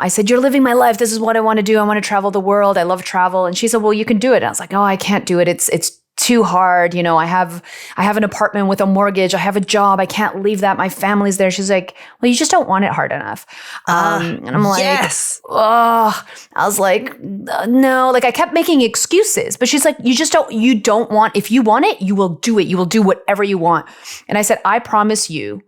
I said, you're living my life. This is what I want to do. I want to travel the world. I love travel. And she said, well, you can do it. And I was like, oh, I can't do it. It's too hard. You know, I have an apartment with a mortgage. I have a job. I can't leave that. My family's there. She's like, well, you just don't want it hard enough. And I'm like, yes. oh, I was like, no, like I kept making excuses, but she's like, you don't want, if you want it, you will do it. You will do whatever you want. And I said, I promise you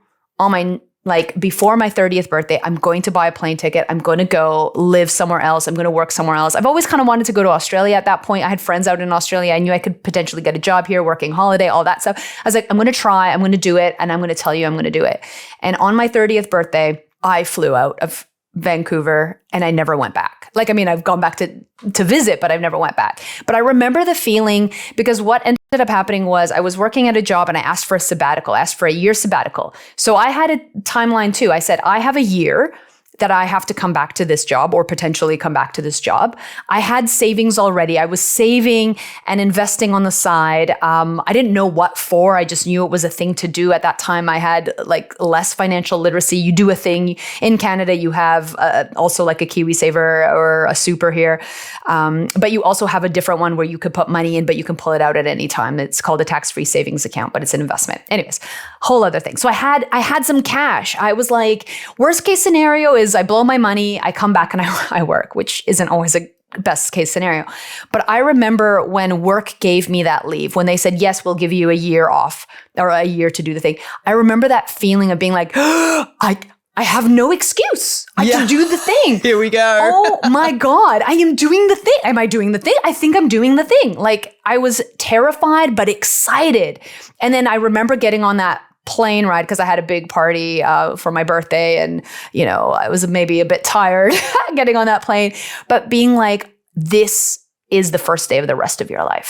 before my 30th birthday, I'm going to buy a plane ticket. I'm going to go live somewhere else. I'm going to work somewhere else. I've always kind of wanted to go to Australia at that point. I had friends out in Australia. I knew I could potentially get a job here, working holiday, all that stuff. I was like, I'm going to try, I'm going to do it. And I'm going to tell you I'm going to do it. And on my 30th birthday, I flew out of Vancouver and I never went back. Like, I mean, I've gone back to visit, but I've never went back. But I remember the feeling because what ended up happening was I was working at a job and I asked for a sabbatical, asked for a year sabbatical. So I had a timeline too. I said, I have a year that I have to come back to this job or potentially come back to this job. I had savings already. I was saving and investing on the side. I didn't know what for. I just knew it was a thing to do. At that time, I had like less financial literacy. You do a thing. In Canada, you have also like a KiwiSaver or a super here. But you also have a different one where you could put money in, but you can pull it out at any time. It's called a tax-free savings account, but it's an investment. Anyways, whole other thing. So I had some cash. I was like, worst case scenario is I blow my money, I come back and I work, which isn't always a best case scenario. But I remember when work gave me that leave, when they said, yes, we'll give you a year off or a year to do the thing. I remember that feeling of being like, I have no excuse. I can do the thing. Here we go. Oh my God, I am doing the thing. Am I doing the thing? I think I'm doing the thing. Like I was terrified, but excited. And then I remember getting on that plane ride because I had a big party for my birthday and, you know, I was maybe a bit tired getting on that plane, but being like, this is the first day of the rest of your life.